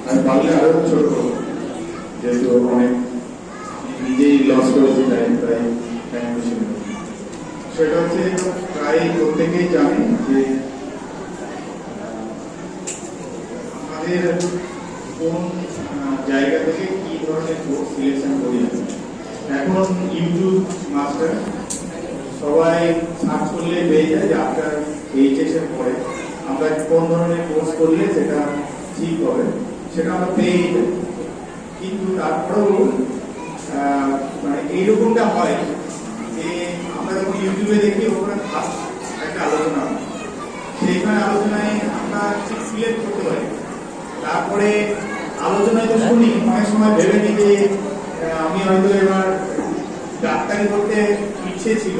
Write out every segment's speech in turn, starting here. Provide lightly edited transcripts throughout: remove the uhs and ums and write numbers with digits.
আমি পারলে আরো ছোট করবো, যেহেতু অনেক নিজেই লস করেছি টাইম, তাই টাইম বেশি নেব। সেটা হচ্ছে প্রায় প্রত্যেকেই জানে যে আমাদের কোন জায়গা থেকে কি ধরনের কোর্স সিলেকশন করি। এখন ইউটিউব মাস্টার সবাই সার্চ করলে পেয়ে যায় যে আফটার এইচএস এর পরে আমরা কোন ধরনের কোর্স করলে সেটা ঠিক হবে, সেটা আমরা পেয়েই যাই। কিন্তু তারপরেও মানে এইরকমটা হয় যে আমরা যখন ইউটিউবে দেখি ওখানে ফার্স্ট একটা আলোচনা, সেইখানে আলোচনায় আমরা ঠিক সিলেক্ট করতে পারি। তারপরে আলোচনায় তো শুনি, অনেক সময় ভেবে নিই যে আমি হয়তো এবার ডাক্তারি করতে ইচ্ছে ছিল,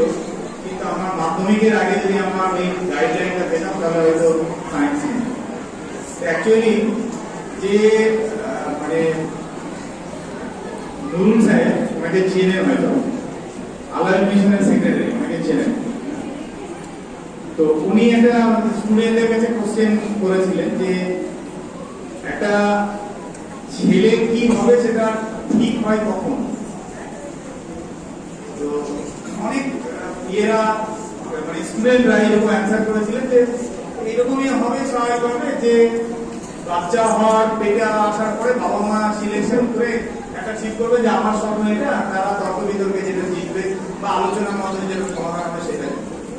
কিন্তু আমার মাধ্যমিকের আগে যদি আমার এই গাইডলাইনটা পেতাম তাহলে হয়তো সায়েন্স নিয়ে। অ্যাকচুয়ালি যে মানে নুরুল সাহেব, ওনাকে চেনেন হয়তো, আল্লাহ মিশনের সেক্রেটারি, ওনাকে চেনেন। তো উনি একটা স্টুডেন্টদের কাছে কোশ্চেন করেছিলেন যে একটা ছেলে কি হবে সেটা ঠিক হয় কখন। তো অনেক ইয়েরা মানে স্টুডেন্টরা এরকম অ্যান্সার করেছিলেন যে এরকমই হবে স্বাভাবিকভাবে, যে বাচ্চা হওয়ার পেটে আসার পরে বাবা মা সিলেকশন করে একটা ঠিক করবে যে আমার স্বপ্ন এটা, তারা তর্ক বিতর্কে যেটা জিতবে বা আলোচনার মাধ্যমে যেটা সমাধান হবে সেটাই,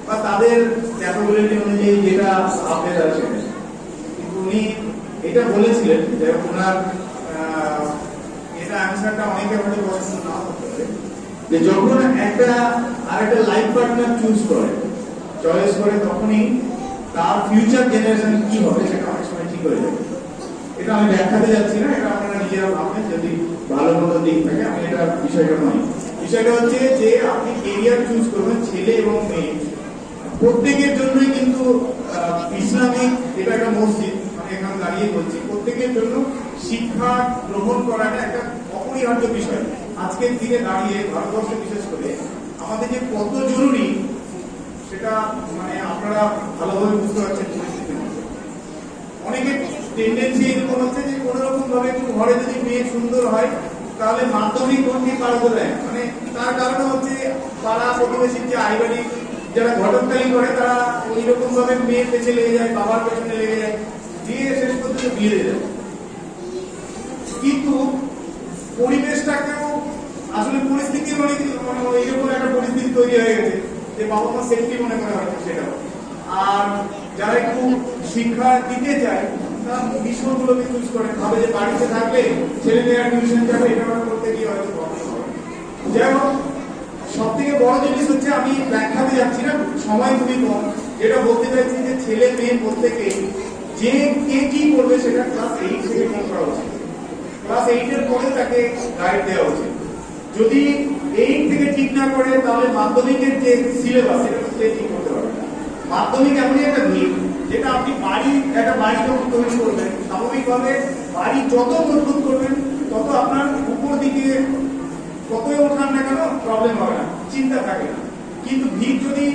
বা তাদের ক্যাপাবিলিটি অনুযায়ী যেটা আপডেট আছে। কিন্তু উনি এটা বলেছিলেন যে ওনার এটা অ্যান্সারটা অনেকে হয়তো পছন্দ না করতে পারে, যে যখন একটা আরেকটা লাইফ পার্টনার চয়েস করে তখনই তার ফিউচার জেনারেশন কি হবে সেটা অনেক সময় ঠিক হয়ে যাবে। এটা আমি ব্যাখ্যাতে যাচ্ছি না, এটা আপনারা নিজেরা ভাববেন যদি ভালো মতো দিক থাকে। আমি এটা বিষয়টা নয়, বিষয়টা হচ্ছে যে আপনি কেরিয়ার চুজ করবেন ছেলে এবং মেয়ে প্রত্যেকের জন্যই। কিন্তু ইসলামিক এটা একটা মসজিদ, আমি এখানে দাঁড়িয়ে বলছি, প্রত্যেকের জন্য শিক্ষা গ্রহণ করাটা একটা অপরিহার্য বিষয়। আজকের দিনে দাঁড়িয়ে ভারতবর্ষে বিশেষ করে আমাদের যে কত জরুরি সেটা মানে আপনারা ভালোভাবে বুঝতে পারছেন। অনেকের টেন্ডেন্সি এরকম হচ্ছে যে কোন রকম ভাবে একটু ঘরে যদি মেয়ে সুন্দর হয় তাহলে মাধ্যমিক ভর্তি পার করে দেয়। মানে তার কারণে হচ্ছে পাড়া প্রতিবেশীর যে আইবাড়ি যারা ঘটকতালি করে তারা ওই রকম ভাবে মেয়ের পেছনে লেগে যায়, বাবার পেছনে লেগে যায়, দিয়ে শেষ পর্যন্ত বিয়ে দিয়ে যায়। কিন্তু পরিবেশটাকেও আসলে পরিস্থিতি মানে এইরকম একটা পরিস্থিতি তৈরি হয়ে গেছে যে বাবা মা সেফটি মনে করে হয়তো সেটা। আর যারা একটু শিক্ষা দিতে চায় তারা বিষয়গুলোকে চুজ করে, ভাবে যে বাড়িতে থাকলে ছেলে মেয়েরা টিউশন যাবে, এটা করতে গিয়ে হয়তো প্রবলেম হবে। যাই হোক, সব থেকে বড় জিনিস হচ্ছে, আমি ব্যাখ্যাতে যাচ্ছি না, সময় খুবই কম, যেটা বলতে চাইছি যে ছেলে মেয়ে প্রত্যেকে যে কে কি করবে সেটা ক্লাস 8 থেকে ঠিক করা উচিত। ক্লাস 8 এর পরে তাকে গাইড দেওয়া উচিত। যদি 8 থেকে ঠিক না করে তাহলে মাধ্যমিকের যে সিলেবাস সেটা সে ঠিক করতে পারবে না। মাধ্যমিক এমনই একটা দিক যেটা আপনি একটা বাড়ি যখন তৈরি করবেন, স্বাভাবিকভাবে বাড়ি যত মজবুত করবেন তত আপনার উপর দিকে কতই ওঠান না কেন প্রবলেম হবে না, চিন্তা থাকে না। কিন্তু ভিত যদি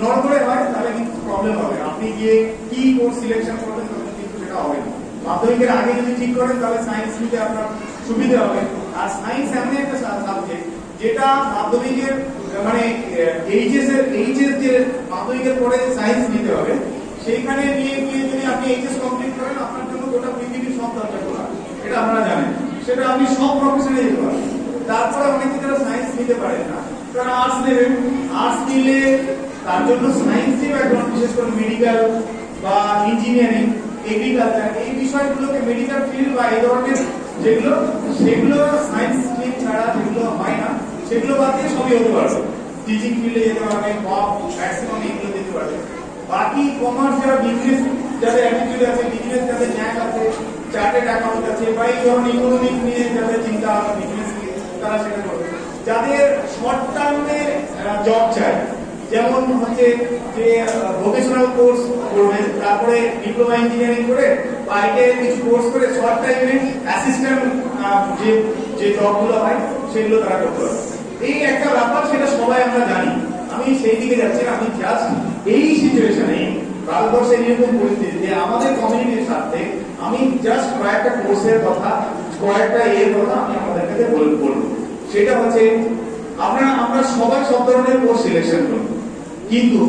নড়বড়ে হয় তাহলে কিন্তু প্রবলেম হবে। আপনি গিয়ে কি কোর্স সিলেকশন করবেন তখন কিন্তু সেটা হবে না। মাধ্যমিকের আগে যদি ঠিক করেন তাহলে সায়েন্স নিতে আপনার সুবিধা হবে। আর সায়েন্স এমন একটা সাবজেক্ট যেটা মাধ্যমিকের মানে এইচএস যে মাধ্যমিকের পরে সায়েন্স নিতে হবে, সেইখানে নিয়ে গিয়ে যদি আপনি এইচএস কমপ্লিট করেন আপনার জন্য গোটা পৃথিবীর সব দরকার করা, এটা আপনারা জানেন। সেটা আপনি সব প্রফেশনে যেতে পারেন। তারপরে অনেকে যারা সায়েন্স নিতে পারেন না তারা আর্টস নেবেন। আর্টস নিলে তার জন্য সায়েন্স যে ব্যাকগ্রাউন্ড, বিশেষ করে মেডিকেল বা ইঞ্জিনিয়ারিং, এগ্রিকালচার, এই বিষয়গুলোকে মেডিকেল ফিল্ড বা এই ধরনের সেগুলো সায়েন্স স্ট্রিম ছাড়া যেগুলো হয় না সেগুলো বাদ দিয়ে সবই হতে পারবে। টিচিং ফিল্ডে যেতে পারবে বা ম্যাক্সিমাম এগুলো যেতে পারবে। বাকি কমার্স যারা বিজনেস, যাদের অ্যাটিটিউড আছে, বিজনেস যাদের ন্যাক আছে, চার্টার্ড অ্যাকাউন্ট আছে বা এই ধরনের ইকোনমিক নিয়ে যাদের চিন্তা আছে বিজনেস নিয়ে, তারা সেটা করবে। যাদের শর্ট টার্মে জব চাই, যেমন হচ্ছে যে ভোকেশনাল কোর্স করবেন, তারপরে ডিপ্লোমা ইঞ্জিনিয়ারিং করে বা আইটিআই কিছু কোর্স করে শর্ট টাইমে অ্যাসিস্ট্যান্ট যে জবগুলো হয় সেগুলো তারা করতে পারে। এই একটা ব্যাপার, সেটা সবাই আমরা জানি। আমি সেই দিকে যাচ্ছি না, আমি জাস্ট এই সিচুয়েশনে ভারতবর্ষের এরকম পরিস্থিতি যে আমাদের কমিউনিটির সাথে আমি জাস্ট কয়েকটা কোর্সের কথা, কয়েকটা এর কথা আমি আপনাদের কাছে বলবো। সেটা হচ্ছে আমরা সবাই সব ধরনের কোর্স সিলেকশন করি, কিন্তু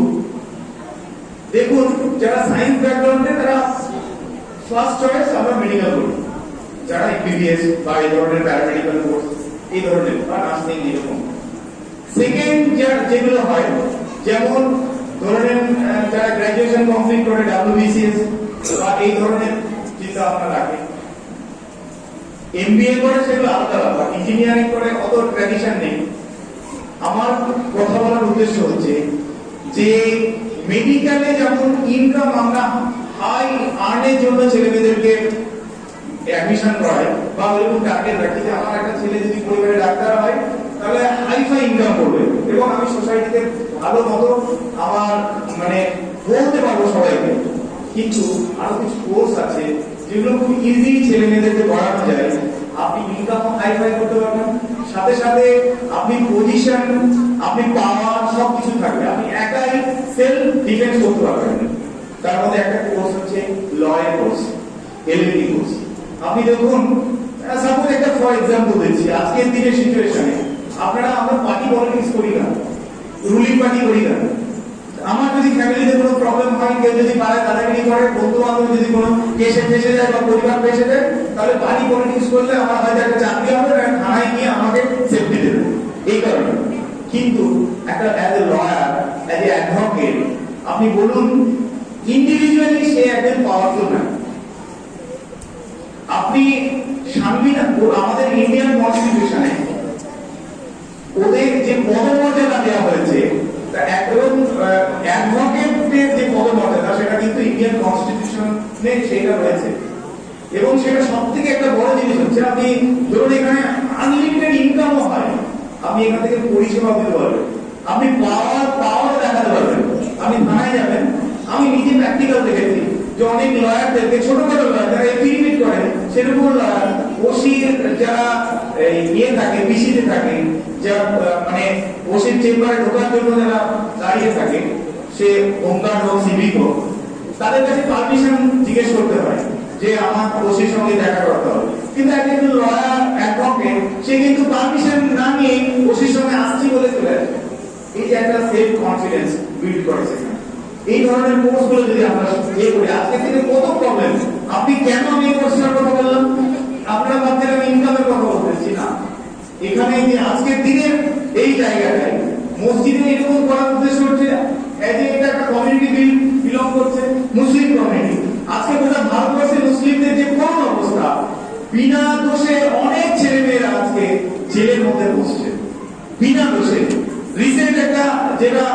দেখুন যারা সায়েন্স ব্যাকগ্রাউন্ডে তারা ফার্স্ট চয়েস আমরা মেডিকেল করি, যারা এমবিবিএস বা এই ধরনের প্যারামেডিক্যাল কোর্স এই ধরনের বা নার্সিং এরকম। সেকেন্ড যেগুলো হয়, যেমন ধরেন যারা গ্রাজুয়েশন কমপ্লিট করে ডাব্লিউবিসিএস বা এই ধরনের চিন্তা ভাবনা রাখে, এমবিএ করে সেগুলো আলাদা ব্যাপার, ইঞ্জিনিয়ারিং করে অত ট্র্যাডিশন নেই। আমার কথা বলার উদ্দেশ্য হচ্ছে যে মেডিকেলে যেমন ইনকাম আমরা হাই আর্নের জন্য ছেলেমেয়েদেরকে অ্যাডমিশন করাই বা ওইরকম টার্গেট রাখি যে আমার একটা ছেলে যদি পরিবারে ডাক্তার হয় তাহলে হাইফাই ইনকাম করবে এবং আমি সোসাইটিতে ভালো মতো আমার মানে বলতে পারবো সবাইকে। কিন্তু আরো কিছু কোর্স আছে যেগুলো খুব ইজি ছেলে মেয়েদেরকে পড়ানো যায়, আপনি ইনকাম হাইফাই করতে পারবেন, সাথে সাথে আপনি পজিশন, আপনি পাওয়ার সবকিছু থাকবে, আপনি একাই সেলফ ডিফেন্স করতে পারবেন। তার মধ্যে একটা কোর্স হচ্ছে লয়ের কোর্স, এলএলবি কোর্স। আপনি দেখুন সাপোজ একটা ফর এক্সাম্পল দিচ্ছি, আজকের দিনের সিচুয়েশনে আপনারা আমরা পার্টি পলিটিক্স করি না, রুলিং পার্টি করি না। আমার যদি ফ্যামিলিতে কোনো প্রবলেম হয়, কেউ যদি পারে দাদাগিরি করে, বন্ধু বান্ধব যদি কোনো কেসে ফেসে যায় বা পরিবার ফেসে যায়, তাহলে পার্টি পলিটিক্স করলে আমার হয়তো একটা চাকরি হবে না, থানায় গিয়ে আমাকে সেফটি দেবে, এই কারণে। কিন্তু একটা as a lawyer, as a advocate, আপনি বলুন ইন্ডিভিজুয়ালি সে একজন পাওয়ারফুল না। আপনি আমাদের ইন্ডিয়ান কনস্টিটিউশনে ওদের যে পদমর্যাদা দেওয়া হয়েছে, একদম অ্যাডভোকেটের যে পদমর্যাদা সেটা কিন্তু ইন্ডিয়ান কনস্টিটিউশনে সেটা রয়েছে। এবং সেটা সব থেকে একটা বড় জিনিস হচ্ছে আপনি ধরুন এখানে আনলিমিটেড ইনকামও হয়, আপনি এখান থেকে পরিষেবা দিতে পারবেন, আপনি পাওয়ার দেখাতে পারবেন। আপনি থানায় যাবেন, আমি নিজে প্র্যাকটিক্যাল দেখেছি যে অনেক লয়ারদেরকে, ছোটখাটো লয়ার যারা এফিডেভিট করেন সেরকম লয়ার ওসির যারা ইয়ে থাকে, পিসিতে থাকে, যারা মানে ওসির চেম্বারে ঢোকার জন্য যারা দাঁড়িয়ে থাকে, সে হোমগার্ড হোক সিভিক হোক, তাদের কাছে পারমিশন জিজ্ঞেস করতে হয় যে আমার ওসির সঙ্গে দেখা করতে হবে। কিন্তু একজন লয়ার অ্যাডভোকেট সে কিন্তু পারমিশন না নিয়ে ওসির সঙ্গে আসছি বলে চলে আসে। এই যে একটা সেলফ কনফিডেন্স বিল্ড করেছে। এই ধরনের কোর্সগুলো যদি আমরা ইয়ে করি, আজকে থেকে কত প্রবলেম। আপনি কেন আমি এই কোর্সটার কথা বললাম? আপনারা ভাবছেন আমি ইনকামের কথা বলতেছি না। এখানে যে আজকের দিনের এই জায়গাটায় মসজিদে এরকম করার উদ্দেশ্য হচ্ছে এটা একটা কমিউনিটি বিলং করছে, মুসলিম কমিউনিটি। আজকে গোটা ভারতবর্ষের মুসলিমদের যে করুণ অবস্থা, বিনা দোষে অনেক ছেলে মেয়েরা আজকে জেলের মধ্যে বসছে বিনা দোষে। রিসেন্ট একটা যেটা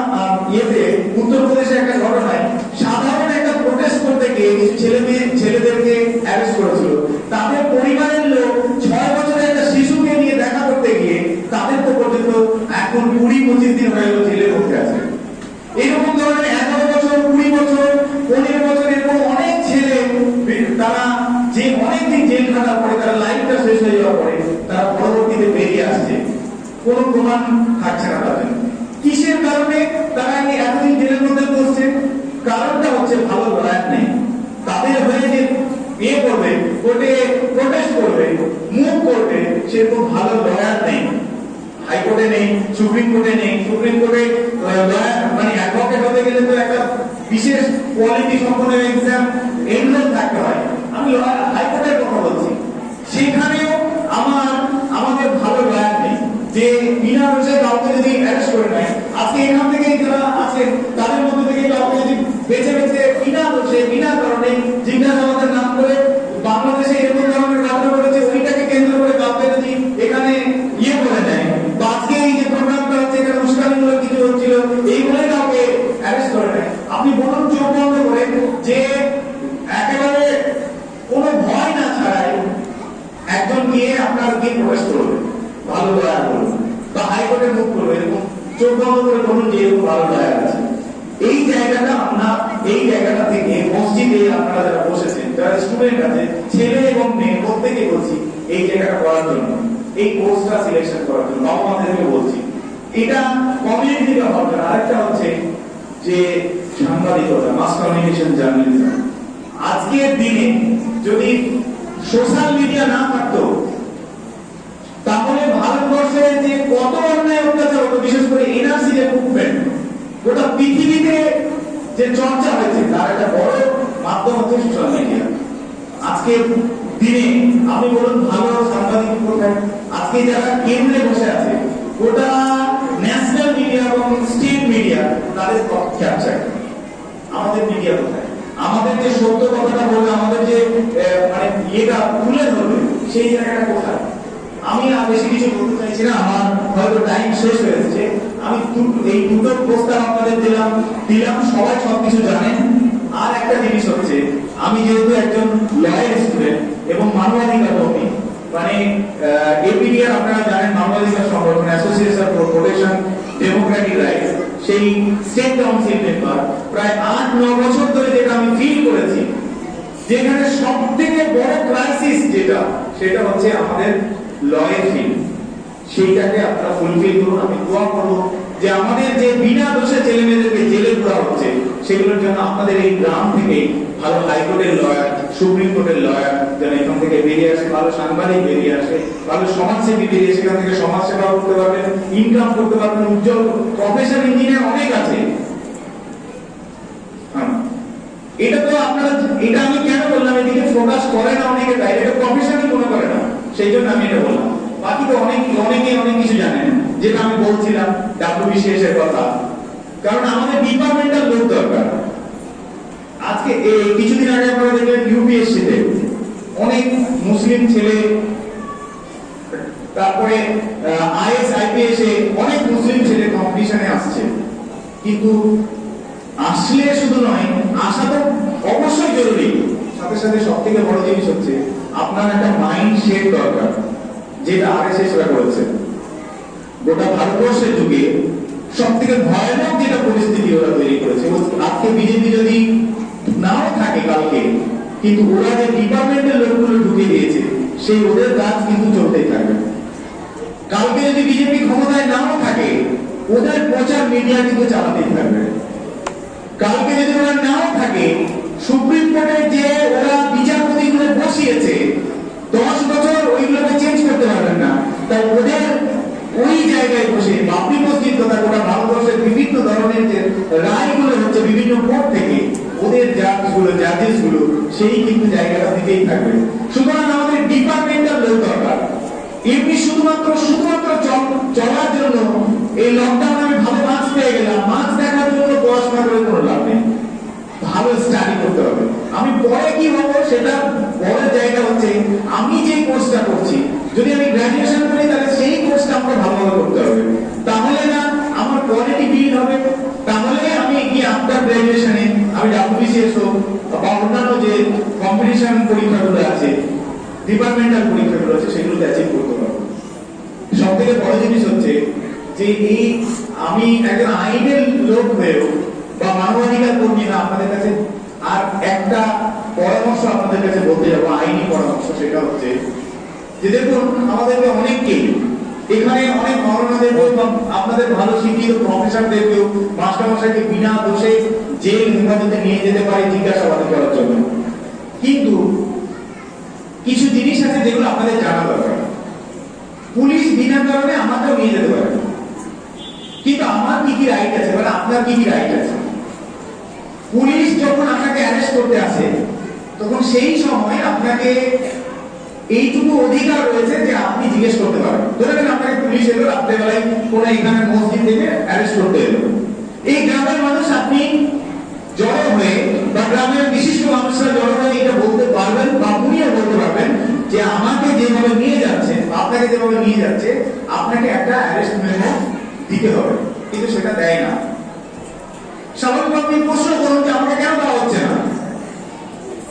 ইয়েতে উত্তরপ্রদেশে একটা ঘটনায় সাধারণ একটা প্রোটেস্ট করতে গিয়ে কিছু ছেলেদেরকে অ্যারেস্ট করেছিল। তাদের পরিবারের লোক 6 বছরের একটা শিশুকে নিয়ে দেখা করতে গিয়ে তাদের তো পর্যন্ত এখন 20-25 দিন হয়ে গেল জেলে বসে আছে। এরকম ধরনের 11 বছর, 20 বছর, 15 বছর এরকম অনেক ছেলে, তারা যে অনেকদিন জেল খাটার পরে তারা লাইফটা শেষ হয়ে যাওয়ার পরে তারা পরবর্তীতে বেরিয়ে আসছে, কোন প্রমাণ থাকছে না তাদের। কিসের কারণে তারা এতদিন জেলের মধ্যে বসছে? কারণটা হচ্ছে ভালো লয়ার নেই। তাদের হয়ে যে বিয়ে করবে, কোর্টে প্রোটেস্ট করবে, মুভ করবে, সেরকম ভালো লয়ার নেই। হাইকোর্টে নেই, সুপ্রিম কোর্টে নেই। সুপ্রিম কোর্টে লয়ার মানে অ্যাডভোকেট হতে গেলে তো একটা বিশেষ কোয়ালিটি সম্পন্ন এক্সাম এনরোল থাকতে হয়। আমি হাইকোর্টের কথা বলছি, সেখানেও আমাদের ভালো লয়ার নেই যে বিনা দোষে কাউকে যদি অ্যারেস্ট করে নেয়। আজকে এখান থেকে যারা আছেন তাদের মধ্যে থেকে কাউকে যদি বেছে বেছে বিনা দোষে বিনা কারণে জিজ্ঞাসাবাদের নাম করে বাংলাদেশে এরকম ধরনের ঘটনা ঘটেছে, ওইটাকে কেন্দ্র করে কাউকে যদি এখানে ইয়ে করে দেয়, বা আজকে এই যে প্রোগ্রামটা হচ্ছে এখানে উস্কানিমূলক কিছু হচ্ছিল, এইগুলোই কাউকে অ্যারেস্ট করে নেয়। আপনি বলুন চোখ বন্ধ করে যে একেবারে কোনো ভয় না ছাড়াই একজন গিয়ে আপনার গিয়ে প্রবেশ করবে, ভালো লয়ার বলুন বা হাইকোর্টে মুখ করবে, এরকম চোখ বন্ধ করে বলুন যে এরকম ভালো লয়ার আছে। এই জায়গাটা থেকে মসজিদে আপনারা যারা বসেছেন, যারা স্টুডেন্ট আছে, ছেলে এবং মেয়ে প্রত্যেকে বলছি এই জায়গাটা করার জন্য, এই কোর্সটা সিলেকশন করার জন্য বাবা মাদেরকে বলছি। এটা কমিউনিটি থেকে হবে না। আরেকটা হচ্ছে যে সাংবাদিকতা, মাস কমিউনিকেশন জার্নালিজম। আজকের দিনে যদি সোশ্যাল মিডিয়া না থাকতো তাহলে ভারতবর্ষে যে কত অন্যায় অত্যাচার হতো, বিশেষ করে এনআরসি যে মুভমেন্ট গোটা পৃথিবীতে যে চর্চা হয়েছে তার একটা বড় মাধ্যম হচ্ছে সোশ্যাল মিডিয়া। আজকে দিনে আপনি বলুন ভালো সাংবাদিক কোথায়? আজকে যারা কেন্দ্রে বসে আছে গোটা ন্যাশনাল মিডিয়া এবং স্টেট মিডিয়া তাদের ক্যাপচার, আমাদের মিডিয়া কোথায়? আমাদের যে সত্য কথাটা বলবে, আমাদের যে মানে ইয়েটা তুলে ধরবে, সেই জায়গাটা কোথায়? আমি আর বেশি কিছু বলতে চাইছি না, আমার হয়তো টাইম শেষ হয়েছে। আমি এই দুটো প্রস্তাব আপনাদের দিলাম, সবাই সবকিছু জানেন। আর একটা জিনিস হচ্ছে, আমি যেহেতু একজন লয়ার স্টুডেন্ট এবং মানবাধিকার কর্মী, মানে এপিডিআর আপনারা জানেন, মানবাধিকার সংগঠন, association for protection Democratic rights, সেই স্টেট কাউন্সিল মেম্বার। প্রায় 8-9 বছর ধরে যেটা আমি ফিল করেছি, যেখানে সব থেকে বড় ক্রাইসিস যেটা, সেটা হচ্ছে আমাদের লয়ের ফিল্ড। সেইটাকে আপনারা ফুলফিল করুন। আমি দোয়া করবো যে আমাদের যে বিনা দোষে ছেলে মেয়েদেরকে জেলে পুরা হচ্ছে, সেগুলোর জন্য আপনাদের এই গ্রাম থেকে ভালো হাইকোর্টের লয়ার, সুপ্রিম কোর্টের লয়ার যেন এখান থেকে বেরিয়ে আসে, ভালো সাংবাদিক বেরিয়ে আসে, ভালো সমাজসেবী বেরিয়ে সেখান থেকে সমাজ সেবা করতে পারবেন, ইনকাম করতে পারবেন। উজ্জ্বল প্রফেশন ইঞ্জিনিয়ার অনেক আছে। এটা তো আপনারা, এটা আমি কেন বললাম, এদিকে ফোকাস করে না অনেকে, তাই এটা প্রফেশনাল মনে করে না, সেই জন্য আমি এটা বললাম। বাকি তো অনেকে অনেক কিছু জানেন, যেটা আমি বলছিলাম WBCS এর কথা। কারণ আমাদের ডিপার্টমেন্টাল লোক দরকার। আজকে কিছুদিন আগে আপনারা দেখলেন UPSC তে অনেক মুসলিম ছেলে, তারপরে IAS IPS এ অনেক মুসলিম ছেলে কম্পিটিশনে আসছে। কিন্তু আসলে শুধু নয়, আসা তো অবশ্যই জরুরি, সাথে সাথে সব থেকে বড় জিনিস হচ্ছে আপনার একটা মাইন্ড সেট দরকার, যেটা RSSরা করেছে। গোটা ভারতবর্ষের যুগে সব থেকে ভয়ানক যেটা পরিস্থিতি ওরা তৈরি করেছে। আজকে বিজেপি যদি নাও থাকে কালকে, কিন্তু ওরা যে ডিপার্টমেন্টের লোকগুলো ঢুকে দিয়েছে, সেই ওদের কাজ কিন্তু চলতেই থাকবে। কালকে যদি বিজেপি ক্ষমতায় নাও থাকে, ওদের প্রচার মিডিয়া কিন্তু চালাতেই থাকবে। কালকে যদি ওরা নাও থাকে, সুপ্রিম কোর্টে যে ওরা বিচারপতিগুলো বসিয়েছে 10 বছর ওইগুলোকে চেঞ্জ করতে পারবেন না। তাই ওদের ওই জায়গায় বসে বাবরি মসজিদ তথা গোটা ভারতবর্ষের বিভিন্ন ধরনের যে রায়গুলো হচ্ছে বিভিন্ন কোর্ট থেকে, ওদের জাজেস গুলো সেই কিন্তু জায়গাটা দিতেই থাকবে। সুতরাং আমাদের ডিপার্টমেন্টাল লোক দরকার। এমনি শুধুমাত্র চলার জন্য এই লকডাউনে আমি ভালো মার্কস পেয়ে গেলাম, মার্কস দেখার জন্য পড়াশোনা করে কোনো লাভ নেই। ভালো স্টাডি করতে হবে। আমি পরে কি হবো সেটা বড় জায়গা হচ্ছে, আমি যে কোর্সটা করছি, যদি আমি গ্র্যাজুয়েশন করি তাহলে সেই কোর্সটা আমাকে ভালোভাবে করতে হবে। তাহলে না আমার কোয়ালিটি বিল্ড হবে, তাহলে আমি গিয়ে আফটার গ্র্যাজুয়েশনে আমি WBCS হোক বা অন্যান্য যে কম্পিটিশন পরীক্ষাগুলো আছে, ডিপার্টমেন্টাল পরীক্ষাগুলো আছে, সেগুলোতে অ্যাচিভ করতে পারবো। সব থেকে বড় জিনিস হচ্ছে যে এই আমি একজন আইনের লোক হয়েও বা মানবাধিকার কর্মী না, আপনাদের কাছে আর একটা পরামর্শ আপনাদের কাছে বলতে যাবো, আইনি পরামর্শ। সেটা হচ্ছে যে দেখুন, আমাদেরকে অনেককেই এখানে অনেক মরণাদেরকেও বা আপনাদের ভালো শিক্ষিত প্রফেসরদেরকেও মাস্টারমশাইকে বিনা দোষে জেল হেফাজতে নিয়ে যেতে পারে জিজ্ঞাসাবাদ করার জন্য। কিন্তু কিছু জিনিস আছে যেগুলো আপনাদের জানা দরকার। পুলিশ বিনা কারণে আমাকেও নিয়ে যেতে পারে, কিন্তু আমার কি কি রাইট আছে, মানে আপনার কি কি রাইট আছে? পুলিশ যখন আপনাকে অ্যারেস্ট করতে আসে, তখন সেই সময় আপনাকে এইটুকু অধিকার রয়েছে যে আপনি জিজ্ঞেস করতে পারেন। ধরে নেন আপনাকে পুলিশ এলো রাত্রেবেলায় কোনো এখানে মসজিদ থেকে অ্যারেস্ট করতে এলো। এই গ্রামের মানুষ, আপনি জড়ো হয়ে বা গ্রামের বিশিষ্ট মানুষরা জড়ো হয়ে এটা বলতে পারবেন বা উনিও বলতে পারবেন যে আমাকে যেভাবে নিয়ে যাচ্ছে, আপনাকে যেভাবে নিয়ে যাচ্ছে, আপনাকে একটা অ্যারেস্ট মেমো দিতে হবে। কিন্তু সেটা দেয় না। স্বাভাবিক আপনি প্রশ্ন করুন যে আমাকে কেন দেওয়া হচ্ছে না?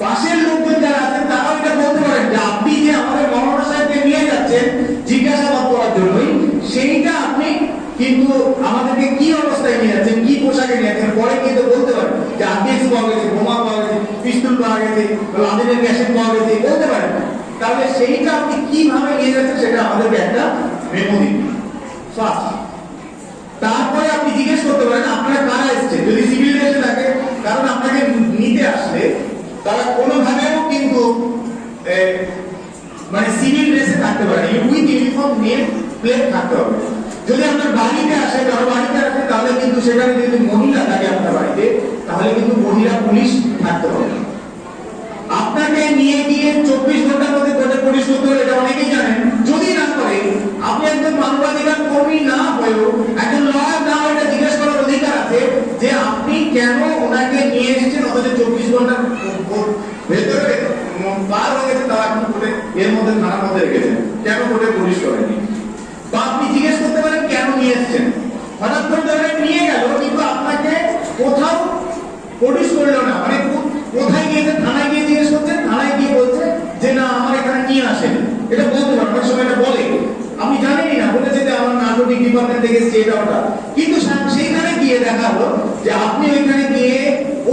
পাশের লোকজন যারা আছেন তারাও এটা বলতে পারেন যে আপনি যে আমাদের মৌলানা সাহেবকে নিয়ে যাচ্ছেন জিজ্ঞাসাবাদ করার জন্যই, সেইটা আপনি কিন্তু আমাদেরকে কি অবস্থায় নিয়ে যাচ্ছেন, কি পোশাকে নিয়ে যাচ্ছেন, পরে কিন্তু বলতে পারেন যে আরপিএক্স পাওয়া গেছে, বোমা পাওয়া গেছে, পিস্তল পাওয়া গেছে, লাদেনের গ্যাসেট পাওয়া গেছে, বলতে পারেন। তাহলে সেইটা আপনি কিভাবে নিয়ে যাচ্ছেন সেটা আমাদেরকে একটা মেমো দিন ফার্স্ট। তারপরে আপনি জিজ্ঞেস করতে পারেন আপনারা কারা এসেছেন। যদি সিভিল এসে থাকে কারণ আপনাকে নিতে আসলে তারা কোনোভাবেও কিন্তু মানে সিভিল ড্রেসে থাকতে পারে, উইথ ইউনিফর্ম নেম প্লেট থাকতে হবে। যদি আপনার বাড়িতে আসে, কারো বাড়িতে আসে, তাহলে কিন্তু সেখানে যদি মহিলা থাকে আপনার বাড়িতে, তাহলে কিন্তু মহিলা পুলিশ থাকতে হবে। আপনাকে নিয়ে গিয়ে 24 ঘন্টার মধ্যে কোর্টে পুলিশ করতে হবে, এটা অনেকেই জানেন। যদি না করে, আপনি একজন মানবাধিকার কর্মী না হয়েও একজন লয়ার না হয়ে এটা জিজ্ঞেস করার অধিকার আছে যে আপনি কেন ওনাকে নিয়ে এসেছেন, অথচ 24 ঘন্টার ভেতরে পার হয়ে গেছে, তারা এখন কোর্টে এর মধ্যে থানার মধ্যে রেখেছেন, কেন কোর্টে পুলিশ করেনি। বা আপনি জিজ্ঞেস করতে পারেন কেন নিয়ে এসেছেন। হঠাৎ করে ধরে নিয়ে গেল, কিন্তু আপনাকে কোথাও পুলিশ করলো না, মানে কোথায় গিয়েছে, থানায় গিয়ে জিজ্ঞেস করছেন, থানায় গিয়ে বলছে যে না আমার এখানে নিয়ে আসেন। এটা বলতে পারেন, অনেক সময় এটা বলে আপনি জানেনই না, বলেছে যে আমার নার্কোটিক ডিপার্টমেন্ট থেকে এসেছে এটা ওটা, কিন্তু সেইখানে গিয়ে দেখা হলো যে আপনি ওইখানে গিয়ে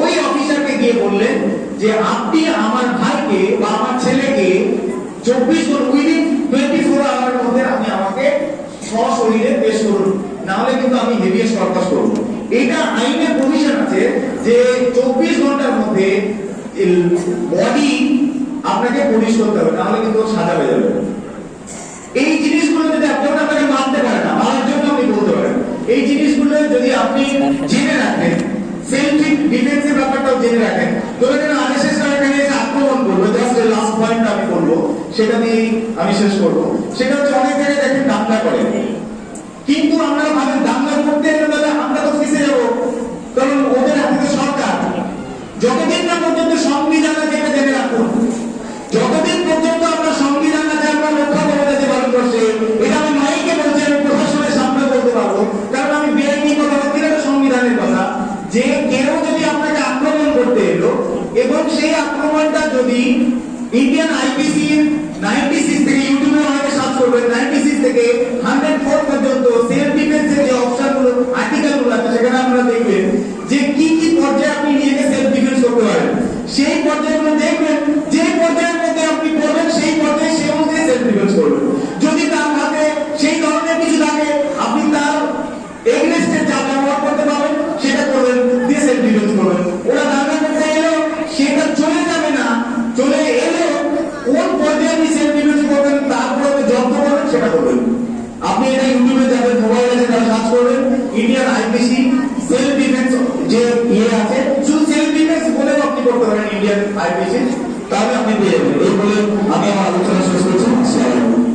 ওই অফিসারকে গিয়ে বললেন যে আপনি আমার ভাইকে বা আমার ছেলেকে 24 ঘন্টা উইদিন 24 আওয়ারের মধ্যে আপনি আমাকে সশরীরে পেশ করুন, না হলে কিন্তু আমি হেভিয়েস্ট কর্পস করব। এটা আইনে প্রভিশন আছে যে 24 ঘন্টার মধ্যে বডি আপনাকে পুলিশ করতে হবে, না হলে কিন্তু সাজা হয়ে যাবে। এই জিনিসগুলো যদি আপনাকে মানতে পারেন না, মানার জন্য আপনি বলতে পারেন, এই জিনিসগুলো যদি আপনি জেনে রাখেন, সেলফ ডিফেন্সের ব্যাপারটাও জেনে রাখেন। ধরে নেন আরএসএস এখানে এসে আক্রমণ করবে, জাস্ট লাস্ট পয়েন্ট আমি বলবো, সেটা দিয়ে আমি শেষ করবো। সেটা হচ্ছে অনেক জায়গায় দেখেন দাঙ্গা করে, কিন্তু আমরা ভাবেন দাঙ্গা করতে এলে আমরা তো ফেসে যাবো, কারণ ওদের হাতে তো সরকার। যতদিন না পর্যন্ত সংবিধান আছে এটা জেনে রাখুন, যতদিন পর্যন্ত আমরা সংবিধান আছে আমরা রক্ষা করে যেতে ভারতবর্ষে, এটা আমি মাইকে বলছি, আমি প্রশাসনের সামনে বলতে পারবো, কারণ আমি বেআইনি কথা বলছি না, সংবিধানের কথা। যে কেউ যদি আপনাকে আক্রমণ করতে এলো এবং সেই আক্রমণটা যদি ইন্ডিয়ান আইপিসি 96 থেকে, ইউটিউবে অনেকে সার্চ করবেন, 96 থেকে 104 পর্যন্ত সেলফ ডিফেন্সের যে অপশনগুলো, আর্টিকেলগুলো আছে, সেখানে আপনারা দেখবেন যে কি কি পর্যায়ে আপনি নিজেকে সেলফ ডিফেন্স করতে পারেন। সেই পর্যায়গুলো দেখবেন, যে পর্যায়ের মধ্যে আপনি করবেন সেই পর্যায়ে সে অনুযায়ী সেলফ ডিফেন্স করবেন। যদি তার হাতে সেই ধরনের কিছু থাকে, আপনি তার এগেইনস্টে যা ব্যবহার করতে পারবেন সেটা করবেন, দিয়ে সেলফ ডিফেন্স করবেন। ওরা দাঙ্গা করতে এলো, সেটা চলে যাবে না, চলে এলো কোন পর্যায়ে আপনি সেলফ ডিফেন্স করবেন, তারপরে যত্ন করবেন সেটা করবেন। আপনি এটা ইউটিউবে যাবেন, মোবাইল আছে, তারা সার্চ করবেন ইন্ডিয়ান আইপিসি সেলফ ডিফেন্স যে আছে, শুধু সেলফ ডিফেন্স বলে আপনি করতে পারেন ইন্ডিয়ান আইপিসি, তাহলে আপনি পেয়ে যাবেন। এই বলে আমি আমার আলোচনা শেষ করছি।